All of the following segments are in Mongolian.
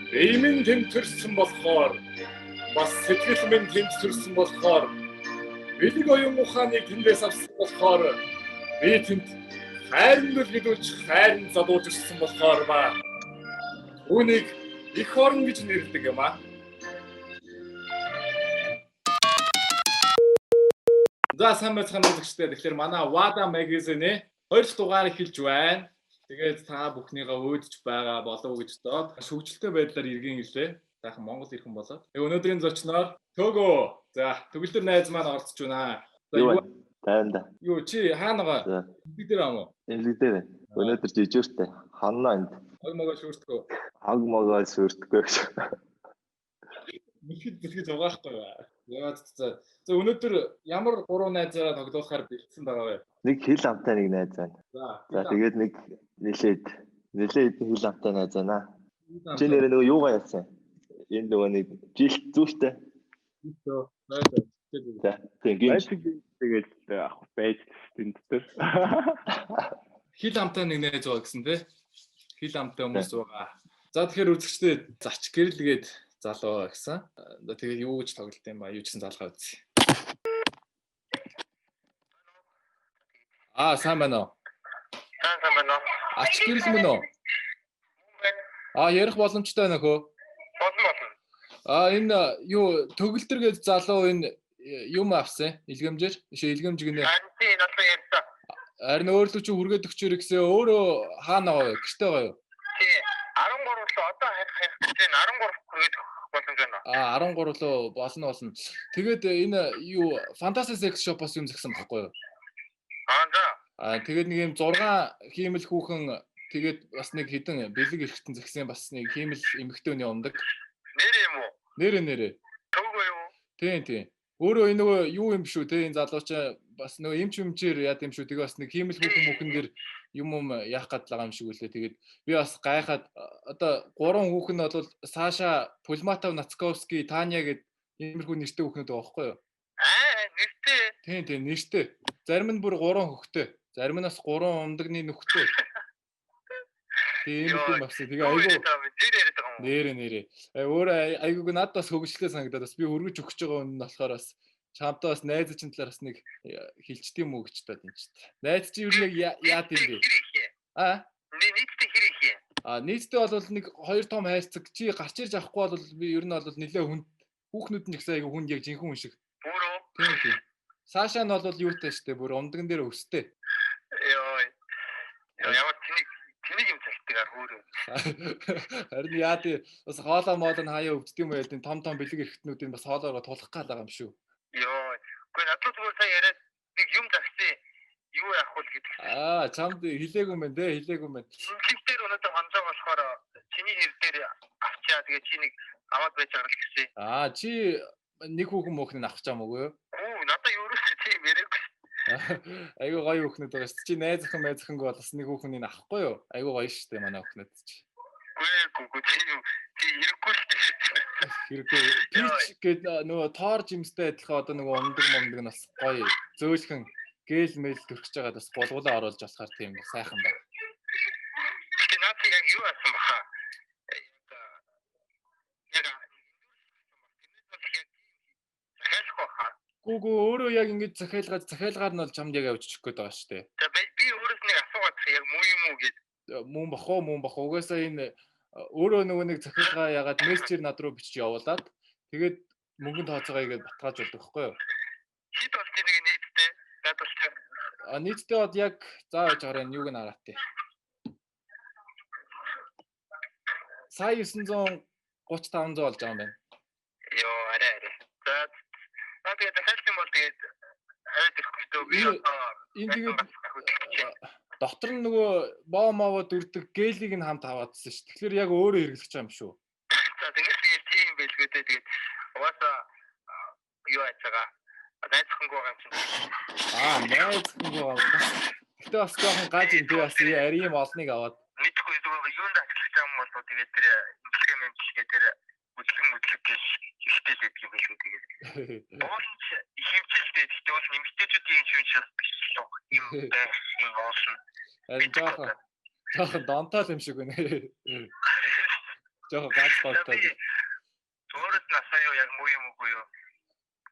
Биемэн тэмтэрсэн болохоор бас сэтгэл минь тэмтэрсэн болохоор бэлэг оюун ухааныг тэндээс авсан болохоор би тэнд хайрандал гэдүүлж хайранд задуулж ирсэн болохоор ба үүнийг их орн гэж нэрлэдэг юм аа. За сайн байцгаана үзэгчдээ. Тэгэхээр манай WADA magazine-ийн 2 дахь дугаарыг хэлж байна. Тэгээд та бүхнийгээ өөдөж байгаа болов уу гэж бодоод шүүгчлэлтэй байдлаар иргэн илээ. Таахан Монгол ирхэн болоод. Өнөөдрийн зочноор Төгөө. За төгөлдөр найз маань орцож байна. За юу тайванда. Юу чи хаана байгаа? Бид дээр ам уу? Эмнэлэг дээр. Өнөөдөр жижигтэй. Ханна энд. Хог могоо шүртгөө. Хог могоо шүртгөө гэж. Мэхэд дэлгэж угаахгүй ба. Яагаад за өнөөдөр ямар 3 найзаараа тоглоухаар бэлдсэн байгаа вэ? Нэг хил амтай нэг найз байна. За тэгээд нэг нэлээд хил амтай найз байна. Чи нэр нөгөө юугаа яасан? Энэ нөгөө нэг жилт зүүштэй. Итөө. За тэгээд ах байж тэнд дээр. Хил амтай нэг найз байгаа гэсэн тий. Хил амтай хүмүүс байгаа. За тэгэхээр үзэгчдээ зач гэрэлгээд залуу гэсэн. Тэгээд юу гэж тоглолт юм ба? Юу гэсэн залгаа үзье. Сайн байна уу? Сайн байна уу? Ач гэрэл мөн үү? Ярих боломжтой байна хөө? Болно. Энэ юу төгөлдөр гэж залуу энэ юм авсан илгэмжээр илгэмж гинэ. Тийм одоо ярьсан. Харин өөрлөө чи хүргээд өгчөөр гэсэн өөрөө хаана байгаа вэ? Гэртээ байгаа юу? Тийм 13 л одоо харих гэж байна. 13 хүргээд боломж байна. 13 лөө болно. Тэгээд энэ юу Fantasy Sex Shop-оос юм згсэн баггүй юу? За. Тэгээд нэг юм 6 хиймэл хүүхэн тэгээд бас нэг хідэн бэлэг эргэтэн згсэн бас нэг хиймэл эмэгтэйний умдаг. Нэр юм уу? Нэрэ. Төгөө юу? Тийм. Өөрөө энэ нөгөө юу юм шүү те энэ залууч бас нөгөө эмчмчээр яа гэм шүү. Тэгээ бас нэг хиймэл хүүхэн дэр юм яах гээд байгаа юм шиг үлээ. Тэгээд би бас гайхаад одоо 3 хүүхэн нь бол Саша, Пулматов, Нацковский, Таня гэд иймэрхүү нэртэй хүүхнүүд байгаа байхгүй юу? Нэртэй. Тийм нэртэй. Зарим нь бүр 3 хөхтэй. Зарим нь бас 3 умдагны нөхтэй. Тийм юм басна. Тэгээ айгуу нэрээ. Өөр айгууг надад бас хөвгөлтэй санагдаад бас би өргөж өгч байгаа юм болохоор бас чамтай бас найз чинь талаар бас нэг хилчт юм уу гэж таад юм чи. Найз чи юу нэг яа тийм бэ? Нийтдээ хэр их юм? Нийтдээ бол нэг 2 том хайрцаг чи гарч ирж авахгүй бол би ер нь бол нэлээ хүн хүүхнүүд нь ихсэн айгуу хүнд яг жинхэнэ хүн шиг. Тийм. Саша нь бол юутай штэ бүр умдган дээр өстэй. Ямар тэнийг юм цагтгаар хөөрөө. Харин яа тий бас хоолоо моол нь хаяа өвддөг юм байл энэ том бэлэг эрхтнүүдийн бас хоолоогоо тулах гал байгаа юм шүү. Үгүй надад зүгээр сая яриад нэг юм загсан юу яах вэ гэдэг. Чамд хэлээгүй юм байна. Клиптэр өнөөдөр хонцоо болохоор чиний хэр дээр авчаа тэгээ чи нэг аваад байж байгаа л гэсэн. Чи нэг хүүхэн мөхнө авах чам үгүй юу? Надад ерөөсөө тийм яриаггүй. Айгуу гоё хүүхнүүд байгаа шүү. Чи найз охингүй бол бас нэг хүүхнийг авахгүй юу? Айгуу гоё шүү дээ манай хүүхнүүд чи. Үгүй тийм хэрэггүй л дээ. Хэрэггүй. Пич гээд нөгөө тоор жимстэй адилхан одоо нөгөө умдаг нь бас гоё зөөлхөн гээл мэл төрчихж байгаа бас гулгуулаа оруулж болохоор тийм сайхан байна. Тэгээ наад яг юу асан баха. Гүгөө өөрөө яг ингэж захиалгаар нь бол чамд яг авчиж өгөх гээд байгаа шүү дээ. За би өөрөөс нэг асуугаад яг муу юм уу гэд. Мөн бах. Угаасаа энэ өөрөө нөгөө нэг захиалгаа ягаад мессежээр над руу бичиж явуулаад тэгээд мөнгөнд тооцоогоо игээд батгааж болдог байхгүй юу? Хит бол тийм нэг нийтдээ надад ч. Нийтдээ бод яг зааж гараа юуг нь агаад тий. Сая 930 500 болж байгаа юм байна. Арай. За тэгээд дахиад юм бол тэгээд аваад ирэхгүй дөө би энэ тэгээд доктор нь нөгөө боомоо дүрдэг гээлийг нь хамт аваадсан шүү. Тэгэхээр яг өөрөө хэрэглэж байгаа юм шүү. За тэгээд тийм байлгүй тэгээд угаасаа юу яцгаа найзхангүй байгаа юм чинь. Найзхангүй байгаа. Гэтэ бас жоохон гаж юм тий бас арийн олныг аваад мэдхгүй зүгээр юунд ажиллах юм бол тэгээд тэр имплементчгээ тэр хөдөлгөөн гэж ихтэй л гэдэг юм билүү тэгээд. Уус хэмцэлтэй гэхдээ бол нэмэгтэйчүүдийн шинж биш л юм байсан уусан. Харин жоохон донтол юм шиг байна. Жохо ганц болтоо. Зөөрөс насаа юу яг муу юм уу юу?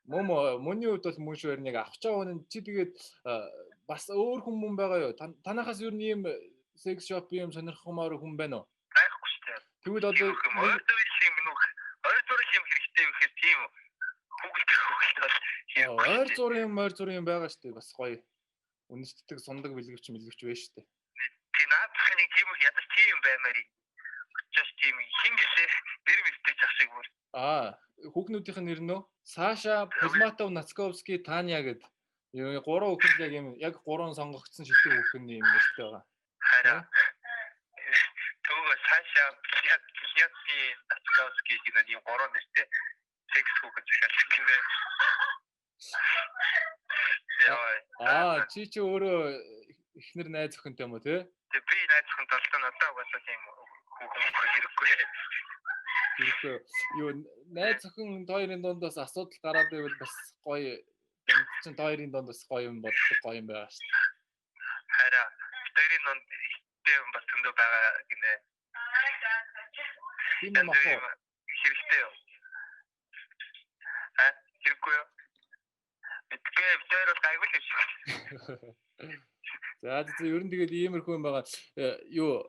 Мөний хувьд бол мөн шүү яг авч байгаа хүн чи тэгээд бас өөр хүн байгаа юу? Танахаас юу нэм секс шоп юм сонирхмоор хүн байна уу? Байхгүй шүү дээ. Тэгвэл одоо ойр зургийн юм хэрэгтэй гэхээр тийм ойр зургийн байгаа шүү дээ бас гоё. Үнэтгэдэг сундаг бэлгэвч байна шүү дээ. Тийм наадах нэг тийм ядаж тийм юм баймаар. Очиж тийм хингээс нэр мэдчих шиг бүр. Хүүхнүүдийнх нь нэр нөө Саша Пулматов Нацковский Таня гэдэг. Юу гурван хүүхэд яг юм яг гурван сонгогдсон шилдэг хүүхэн юм нэртэй байгаа. Хараа. Саша Нацковский гэдэг юм гурван нэртэй секс хүүхэд захиалсан гинэ. Чи өөрөө эхнэр найз охинтой юм уу те? Тэг би найз охинтой болсон одоо угаасаа тийм хүүхэн хэрэггүй. Юу найз охин хоёрын дундаас асуудал гараад байвал бас гоё чинь хоёрын дундаас гоё юм боддог гоё юм байгаа шүү дээ. Хараа. Тэрийн дунд ихтэй юм бас зөндөө байгаа гинэ. Тийм юм аа. Хэрэгтэй юу? Хэрэггүй юу? Тэр гайгүй л шүү. За ер нь тэгээд иймэрхүү юм байгаа. Юу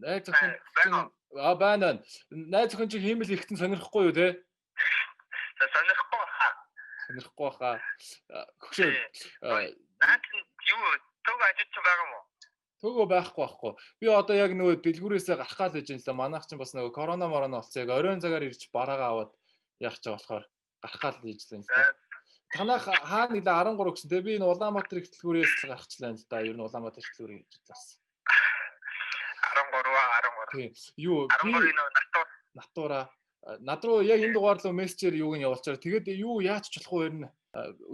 найз охин байна. Найз охин чи хиймэл ихтэн сонирхгүй юу те? Сонирхгүй хаа. Хөшөө. Наад юу төг ажиж байгаа юм уу? Төгөө байхгүй. Би одоо яг нөгөө дэлгүүрээсээ гарах гал гэж юм л манайх чинь бас нөгөө корона болсон. Яг оройн цагаар ирж бараагаа аваад яах ч болохоор гарах гал гэж л юм л та. Танах хаана нэлээ 13 гэсэн. Тэгээ би энэ Улаанбаатар их дэлгүүрээс гарчихлаа л да. Ер нь Улаанбаатар их дэлгүүрийн гэж бас. 13. Тийм. Юу 13-ийн натура. Над руу яг энэ дугаар руу мессежээр юуг нь явуулчаар. Тэгээд юу яаж ч болохгүй ер нь.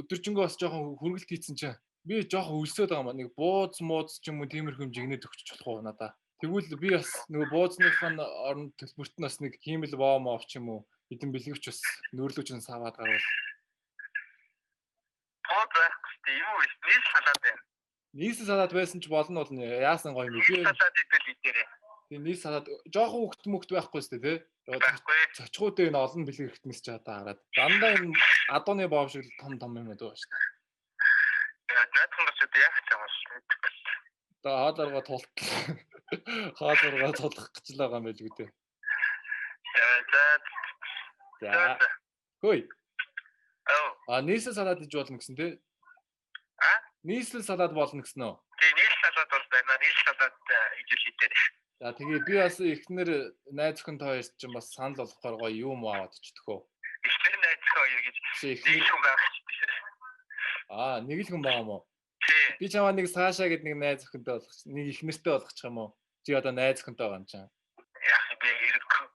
Өдөржингөө бас жоохон хүргэлт хийцэн чинь. Би жоохон өлсөд байгаа юм. Нэг бууз мууз ч юм уу тиймэрхүү жигнэд өгч болохгүй надаа. Тэгвэл би бас нөгөө буузных нь орон төлбөрт нь бас нэг хиймэл воомоо ч юм уу эдэн бэлгэвч бас нөөрлөж нь саваад гарвал. Нийс салаад байсан ч болно бол яасан гоё юм бэ? Салаад идэл идэрээ. Тийм нийс салаад жоохон хөвгт байхгүй сте тий. Цочгуудын энэ олон бэлэг ихтнээс ч одоо хараад. Дандаа энэ адууны боов шиг том юм байдаг шүү дээ. Наадхонгос яах гэж байгаа юм бэ? Одоо хааларга тулт. Хааларга тулах гэж л байгаа юм байл үү те. За. Хөөе. Нийслэл салаад иж болно гэсэн те. Нийслэл салаад болно гэсэн үү? Тийм нийслэл салаад бол байна. Нийслэл салаад ижил хийдэг. За тэгээ би бас эхнэр найз охин хоёр чинь бас санал болгохоор гоё юм аваад ичдэгхөө. Эхнэр найз хоёр гэж нэг хүн байх чинь. Нэг л хүн байгаа юм уу? Би чамаа нэг Саша гэдэг нэг найз охинтой болгох, нэг эхнэртэй болгочих юм уу? Чи одоо найз охинтой байгаа юм чинь. Яах би хэрэггүй.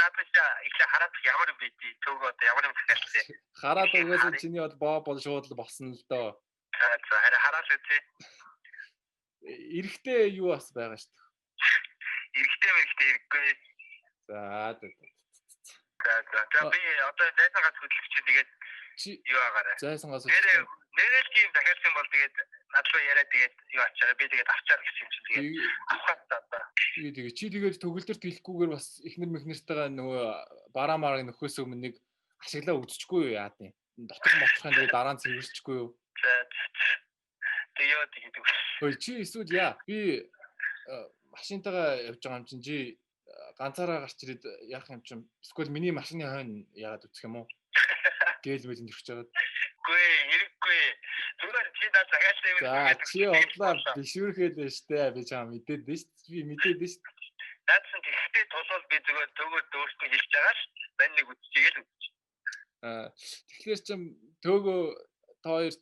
Надад их хараад ямар юм бэ? Төг одоо ямар юм гэхэлээ. Хараад угаасаа чиний боо бол шууд л болсон л доо. За хараад үгүй. Эрэхтэй юу бас байгаа шүү дээ. Эрэхтэй хэрэггүй. За. За би одоо зайсангаас хөдлөх чинь тэгээд юу агаарай. Зайсангаас нэрэл тийм дахиадсан бол тэгээд надлуу яриа тэгээд юу ачаараа би тэгээд авчаар гэсэн юм чинь тэгээд авахад одоо. Тэгээд чи тэгээд төгөлдөрт хэлэхгүйгээр бас эхнэр мэхнэртэйгээ нөгөө бараа мараа нөхөөс өмнө нэг ашиглаа үзчихгүй юу яа тийм. Дотор моцохын тэгээд дараа нь цэвэрлчихгүй юу. Тэгээд Хөөе чи эсвэл яа би машинтайгаа явж байгаа юм чинь чи ганцаараа гарч ирээд яах юм чинь эсвэл миний машины хойно яагаад үцэх юм уу? Гээл мэлэнд ирж байгаа. Хэрэггүй. Зүгээр чи даа цагаалтай юм. За чи одлоо бишүүрхэд байна штэ би чам мэдээд дээ штэ. Би мэдээд дээ штэ. Наадсан тэгтээ тулвал би зүгээр төгөө дөөсний хэлж байгаа ш. Мань нэг үтчихээл үтчих. Тэгэхээр чим төөгөө хоёр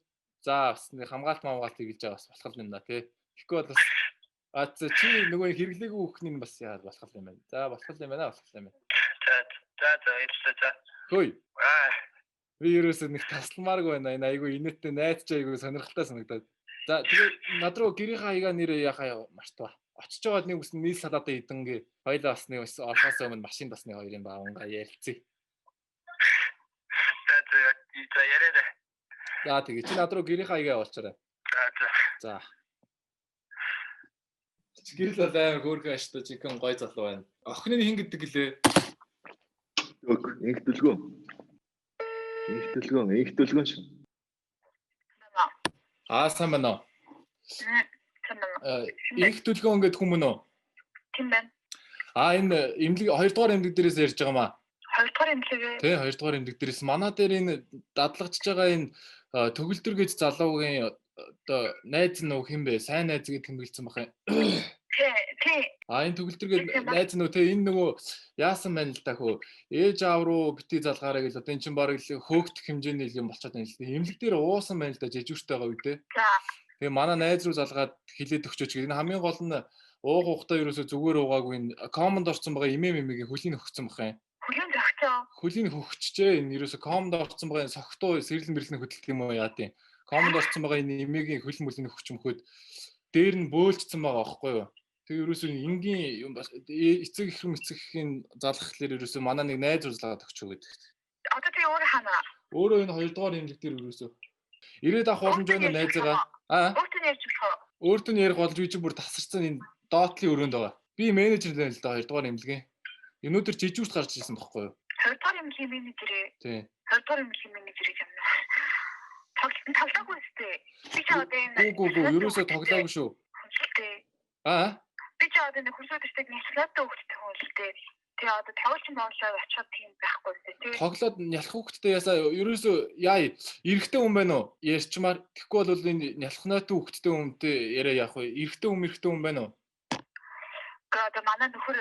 за бас хамгаалт хамгаалт хийж байгаа бас болох юм да тий. Тэгэхгүй бол бас чи нөгөө хэрэглээгүй хүүхний бас яа болох юм байна. За болох юм байна. За. Хөөе. Би ерөөсөө нэг тасламааргүй байна. Энэ айгүй инээдтэй найзч айгүй сонирхолтой санагдаад. За тэгээ над руу гэрийн хаяга нэрээ яхаа мартва. Очиж байгаад нэг үс нийс салаадаа идэнгээ. Хоёлаа бас нэг орхоос өмнө машин басны хоёрын бааванга ярилцъя. За яриа. За тэгээ чи над руу гэрийн хаяга явуулчаарай. За. Гэрэл бол амар хөөрхөн аштай жинхэнэ гой залуу байна. Охины хин гэдэг гэлээ. Инх дүлгөө. Инх дүлгөө шүү. Сайн байна уу? Сайн байна. Инх дүлгөө ингээд хүмүүс нөө. Тийм байна. Энэ эмнэлэг 2 дугаар эмнэлэг дээрээс ярьж байгаа маа. 2 дугаар эмнэлэг. Тий 2 дугаар эмнэлэг дээрээс манай дээр энэ дадлагчж байгаа энэ төгөлдөр гэж залуугийн одоо найз нөө хэм бэ? Сайн найз гэдэг юм хэлсэн баха. Тий. Энэ төгөлдөр гэдэг найз нөө тий энэ нөгөө яасан байна л да хөө. Ээж аав руу бити залгаараа гэж одоо эн чинь бараг л хөөгдөх хэмжээний юм болчиход байна л да. Эмнэлэг дээр уусан байна л да жижигчтэйгаа үедээ. За. Тэгээ манай найз руу залгаад хилээд өгчөөч гэдэг. Энэ хамгийн гол нь уух ухтаа ерөөсө зүгээр уугаагүй энэ комонд орсон байгаа имэмгийн хөлийн өгцөн бах юм. Хөлийн зөгцөө. Хөлийн хөгчжээ энэ ерөөсө комонд орсон байгаа энэ согтуу сэрлэн мэрлэн хөдөлгөх юм уу яа тийм. Комонд орсон байгаа энэ имэгийн хөлн мөлийн хөгч мөхөд дээр нь бөөлжсөн байгаа аахгүй юу. Тэгээ ерөөсө энгийн юм бас эцэг их мэцгийн залгах хэлээр ерөөсө манай нэг найз узлаад өгчөө гэдэг. Одоо тий өөр ханаа. Өөрөө энэ 2 дугаар имлэг дээр ерөөсө ирээд авах боломж байна найзгаа. Өөртөө ярьж болох. Өөртөө ярих болж би чи бүр тасарсан энэ доотлын өрөөнд байгаа. Би менежер л л да 2 дугаар имлэгийн. Өнөөдөр жижигчд гарч ирсэн байхгүй юу? 2 дугаар имлэгийн менежер. Тий. 2 дугаар имлэгийн менежер юм. Тоглоогүй үстэй. Би ч одоо энэ. Гүү ерөөсөө тоглоогүй шүү. Би ч одоо энэ хурцуудтай няцлаатай хөвгттэй хүн л дээ. Тэгээ одоо тоглож моолоо очиход тийм байхгүй үстэй тий. Тоглоод нялх хөвгттэй ясаа ерөөсөө яа эрэгтэй хүн байна уу? Ярьчмаар тэгэхгүй бол энэ нялхнаатай хөвгттэй хүнтэй яриа яах вэ? Эрэгтэй хүн байна уу? Одоо манай нөхөр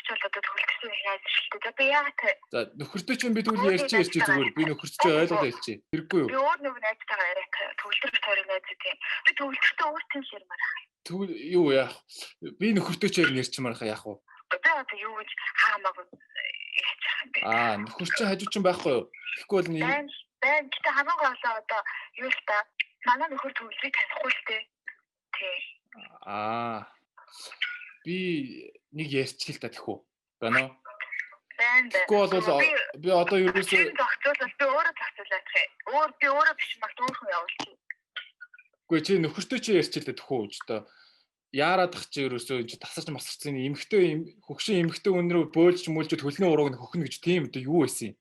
ч бол одоо төгөлдсөн яаж шилдэг. За би яагаад те. За нөхөртэй ч би тэгвэл ярьчих зүгээр. Би нөхөрч ч ойлгоо хэлчих. Хэрэггүй юу? Би өөр нэг найзтайгаа яриад төгөлдөр тойрог найз тийм. Би төгөлдөртөө өөртөө ширмээр аа. Тэгвэл юу яах? Би нөхөртэй ч ярьчмаар яах вэ? Одоо юу гэж хаамаагүй яачих юм бэ? Нөхөр чинь хажуу чинь байхгүй юу? Тэгэхгүй бол байна. Гэтэ хамаагүй болоо одоо юу л та. Манай нөхөр төгөлдрийг танихгүй л дээ. Тий. Би нэг ярьчих л та тэхүү. Байна уу? Байна. Тэгэхгүй бол би одоо ерөөсөө зохицуулаад би өөрөө зохицуулаад хэ. Би өөрөө биш магт өөрөө явуулчих. Үгүй чи нөхөртэй чи ярьчих л та тэхүү өчтөө. Яарад ах чи ерөөсөө чи тасарч масарсан эмхтэй хөгшин эмхтэй өнрөө бөөлж мүүлж хөлний урууг нь хөхнө гэж тийм үү юу байсан юм?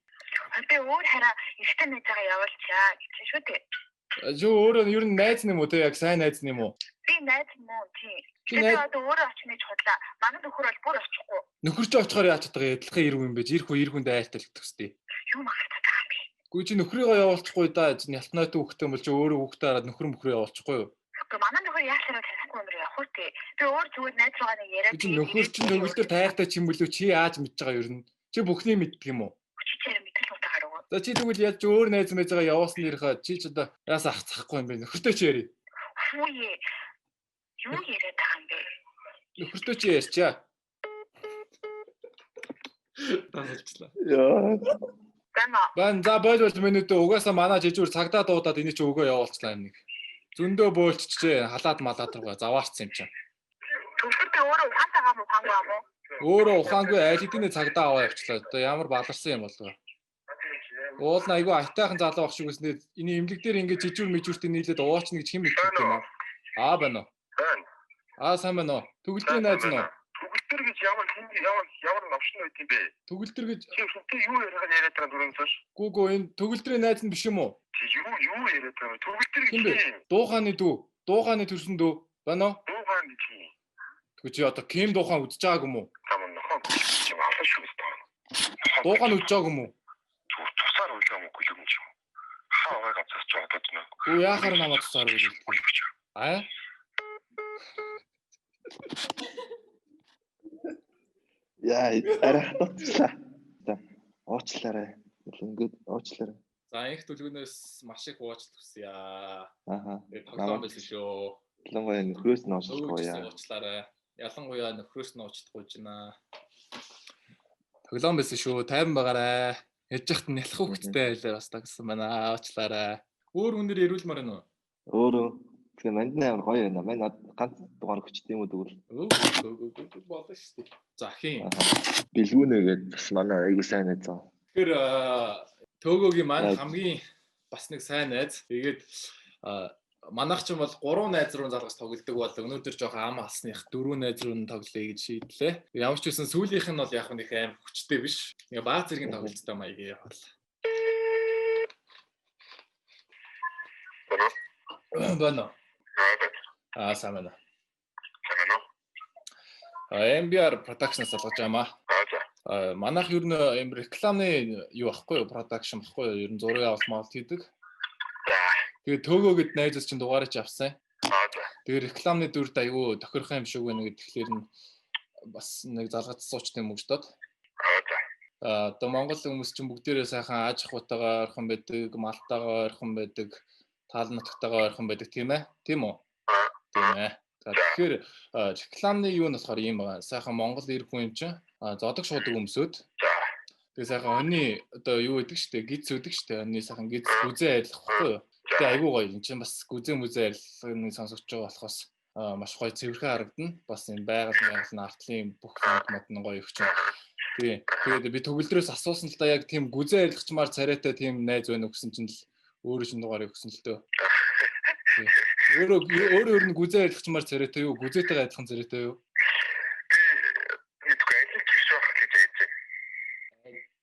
Би өөр хараа ихтэй найзаагаа явуулчаа гэж шүү дээ. Юу өөрөө ер нь найз нэм үү те яг сайн найз нэм үү? Би найз муу тийм. Тэгээд одоо өөрөө очныг худлаа. Манай нөхөр бол бүр очихгүй. Нөхөр чи очихоор яач чадгаа эдлхэн ирэх юм бэ? Ирэх хүн дайлтал төстэй. Юу магтаад байгаа юм бэ? Гүн чи нөхрийгөө явуулчихгүй да. Нялтнаатай хүүхдээ бол чи өөрөө хүүхдээ хараад нөхөр явуулчихгүй юу? Гэхдээ манай нөхөр яашраа танихгүй юм яах вэ? Би өөр зүгээр найз байгаа нэг яриад. Чи нөхөр чи төгөлдөр тайртай ч юм болов чи яаж мэдж байгаа ер нь? Чи бүхний мэддэг юм уу? Чи чараа мэдэх утга гарав. За чи тэгвэл яаж өөр найз мэзээгээ явуулсан нэрхээ чи ч одоо яасаа хацахгүй юм бэ? Нөхөртэй чи яри. Хөөе. Юу яриад байгаа юм бэ? Нөхөртэй чи ярьчаа. Тасалчлаа. Яа. Бан за бойл минутэ угаасаа манай жижигүр цагдаа дуудаад энийг чи өгөө явуулчлаа юм нэг. Зөндөө боолччихжээ халаад малаад байгаа заваарцсан юм чинь. Төгсөртөө өөрөө ухаан цагаан муу хангаа мó. Өөрөө ухаангүй аль хэдийн цагдаа аваа явчлаа. Одоо ямар баларсан юм болов. Уул нь айгүй айтайхан залуу ах шиг үснэ. Эний имлэг дээр ингээд жижигүр мэжүүртэй нийлээд уучна гэж хэм хэлдэг юм аа. Байна уу? Сайн байна уу? Төгөлдрийн найз нь уу? Төгөлдөр гэж ямар навшин байт юм бэ? Төгөлдөр гэж чи юу яриад байгаа дүрэн цааш? Гүү энэ төгөлдрийн найз нь биш юм уу? Юу яриад байгаа? Төгөлдөр гэж Дуухааны дүү. Дуухааны төрсөн дүү. Байна уу? Дуухааны чи. Тэгвэл чи одоо кем дуухаан үдчихэж байгааг юм уу? Таман нохоо чи авах шүү дээ. Дуухаан үдчихэж байгааг юм уу? Тусаар үлэм үгүй юм чи. Хаа ганцаас ч одоо тийм. Өө яахаар намайг тусаар үлээ. Яа, арай хатцлаа. Уучлаарай. Ингээд уучлаарай. За их төлгөнөөс маш их уучлалт хүсье. Тоглоом байсан шүү. Ялангуяа нөхрөөс нь уучлахгүй яа. Уучлаарай. Ялангуяа нөхрөөс нь уучлахгүй жина. Тоглоом байсан шүү. Тайван байгаарай. Яж яхад нялх хөвгттэй байлаа бас тагсан байна. Уучлаарай. Өөр хүнээр ирүүлмээр байна уу? Өөрөө тэгээ манд амар гоё байна. Мань ганц дугаар өгчтэй юм уу тэгвэл. Болно шүү дээ. За хин. Бэлгүүнээгээд бас манай айгуу сайн найз. Тэгэхээр Төгөөгийн маань хамгийн бас нэг сайн найз. Тэгээд манайх ч бол 3 найз руу залгаж тоглодог бол өнөөдөр жоохон ам алсных 4 найз руу тоглоё гэж шийдлээ. Ямар ч үсэн сүүлийнх нь бол яг нэг аим хүчтэй биш. Ингээ бааз зэргийн тоглолттой маягийн явал. Бано. Самана. MBR Production-аас залгаж байгаамаа. Манайх ер нь юм рекламны юу ахгүй юу, production ахгүй юу, ер нь зураг авалт хийдэг. Тэгээ төөгөөд найзаас чинь дугаарч авсан. Тэгээ рекламны дүрд айгүй тохирох юм шиг байна гэхлээр нь бас нэг залгаж суучтай мөгчдод. Одоо Монгол хүмүүс чинь бүгдээрээ сайхан аж ахуйтайгаа ойрхон байдаг, малтайгаа ойрхон байдаг, таал нутгатайгаа ойрхон байдаг тийм ээ? Тийм үү? Тийм ээ. Тэгэхээр рекламны юу нь болохоор юм байгаа. Сайхан Монгол ирэх хүн юм чинь зодог шуудаг өмсөд. Тэгээ сайхан өнний одоо юу гэдэг штэ, гиз өдөг штэ. Өнний сайхан гиз гүзээ арилгах байхгүй юу? Тэгээ айгүй гоё. Энд чинь бас гүзээ арилгахыг сонсогч байгаа болохоос маш гоё цэвэрхэн харагдана. Бас энэ байгаль артлын бүх юмнууд нь гоё өгч байна. Тэгээд би төгөлдрөөс асуусан л да яг тийм гүзээ арилгачмаар царайтай тийм найз байна уу гэсэн чинь л өөрөө чинь дугаарыг өгсөн л дөө. Өөрөө нь гүзээ арилгачмаар царайтай юу? Гүзээтэйгээ адилхан царайтай юу?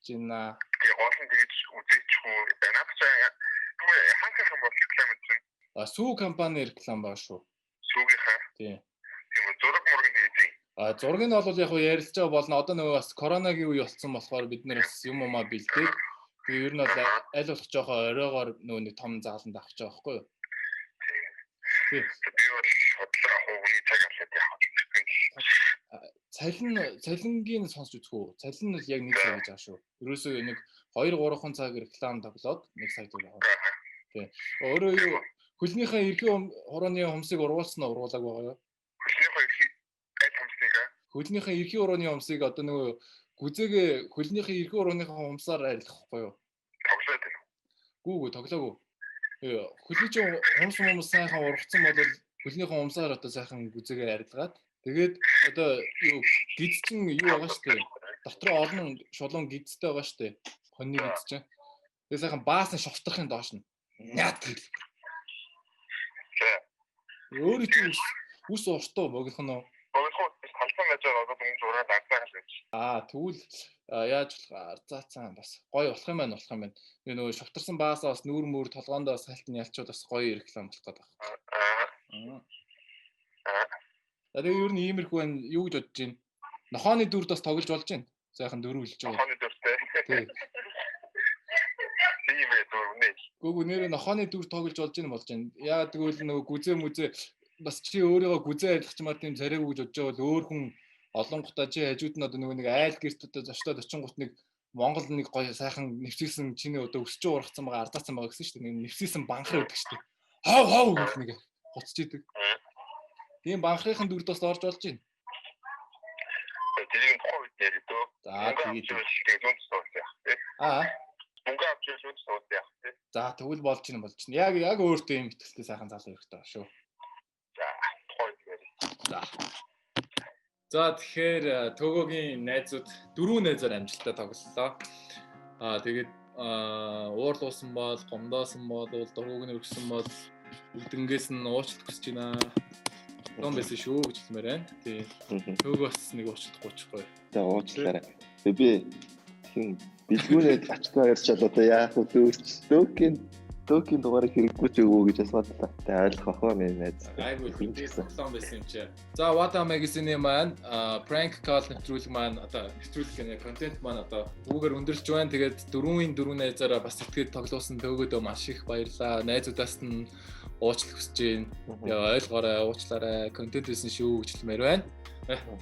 Жина. Тэгээ олон тэгж үзээчихгүй. Наадчаа ханхах юм бол реклам чинь. Сүү компани реклам байгаа шүү. Сүүгийнхаа. Тийм. Тийм зураг мургийн хийдэг. Зураг нь бол яг ярилцж байгаа болно. Одоо нөгөө бас коронагийн үе болсон болохоор бид нэр бас юм умаа бэлдээд. Тэгээ ер нь бол аль болох жоохон оройгоор нөгөө нэг том зааланд авах гэж байгаа байхгүй юу? Тийм. Би бол бодлоо хууны цагаалаад яах вэ? Цалингийн сонсч үзэх үү? Цалин нь яг 1 сая гэж байгаа шүү. Ерөөсөө нэг 2-3 цаг реклам тоглоод 1 сая төгрөг авах. Тийм. Өөрөө юу хөлнийхээ эрхийн хорооны хумсыг ургуулсан уу, ургуулаг байгаа юу? Хөлнийхээ эрхийн урууны хумсыг одоо нөгөө гүзээгээ хөлнийхээ эрхийн урууныхаа хумсаар арилгахгүй юу? Тоглоод байна. Гүүгөө тоглоогүй. Хөлний чинь хумс сайхан ургацсан бол хөлнийхээ хумсаар одоо сайхан гүзээгээ арилгаад тэгээд одоо юу гиз чинь юу байгаа штэ. Дотроо олон шулуун гизтэй байгаа штэ. Хоньны гиз чинь. Тэгээд сайхан баасан шовторхын доош нь. Яат гэл. Өөрөө чинь ус уртуу богинох нь. Талсан байж байгаа одоо энэ зураг дагсаа гэж. Тэгвэл яаж болох арцаацсан бас гоё болох юм байна. Нөгөө шовторсон баасаа бас нүүр мөр толгоондоо салтны ялчууд бас гоё реклам болох гэдэг байна. Тэгээ ер нь иймэрхүү байна. Юу гэж бодож байна? Нохооны дүрд бас тоглож болж байна. Сайхан дөрвөлж байгаа. Нохооны дүртэй. Тийм ээ дүрнэ. Гүг нэрээ нохооны дүр тоглож болж байна. Яагаад гэвэл нөгөө гүзээ мүзээ бас чи өөрийгөө гүзээ арилгачмаар тийм царайг гэж бодож байгаа бол өөр хүн олон гутаа чи хажууд нь одоо нөгөө нэг айл гэртүүдэд зочдод 30 гут нэг Монгол нэг гоё сайхан нэвсгийсэн чиний одоо өсч ургацсан байгаа ардаацсан байгаа гэсэн шүү дээ. Нэг нэвсгийсэн банхар байдаг шүү дээ. Хав гэх нэг хуцж идэг. Тийм банхрын дүрд бас орж болж байна. Тэрийг тухайн үед нэр дөө. Мөнгө авч ирсэн сууд яах вэ? За тэгвэл болж байна. Яг өөртөө юм итгэлтэй сайхан залуу хэрэгтэй байна шүү. За тэгэхээр Төгөөгийн найзууд 4 найзаар амжилттай тоглолоо. Тэгээд уурлуулсан бол, гомдоосон бол, дургуг нөргсөн бол үлдэнгээс нь уучлалт хүсэж байна. Том байсан шүү гэж хэлмээр байна. Тийм. Төгөө бас нэг уучлалт гуйчихгүй. За уучлаарай. Би тийм бэлгүүрээ ачгаа ярьчаад одоо яах вэ? Төөгийн дугаарыг хэрэггүй ч өгөө гэж асууад та. Тэгээ ойлгох аа минь найз. Айгуу хэлсэн байсан юм чи. За Wata Magazine-ийн маань prank call нэвтрүүлэг маань одоо нэвтрүүлэг гэнэ контент маань одоо бүгээр өндөрлж байна. Тэгээд 4-4 найзаараа бас сэтгэл тоглуулсан төгөөдөө маш их баярлалаа. Найзуудаас нь уучлалт хүсэж байна. Тэгээ ойлгоорой, уучлаарай. Контент хийсэн шүү гэж хэлмээр байна.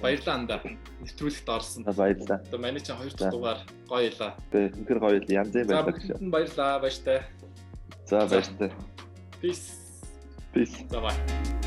Баярлалаа анда. Нэвтрүүлэгт орсон. Баярлалаа. Одоо манай чинь 2 дахь дугаар гоёлаа. Тэгэхээр гоё янз бүр байлаа гэж. Баярлалаа, баяртай. За баяртай. Peace. Peace. Bye bye.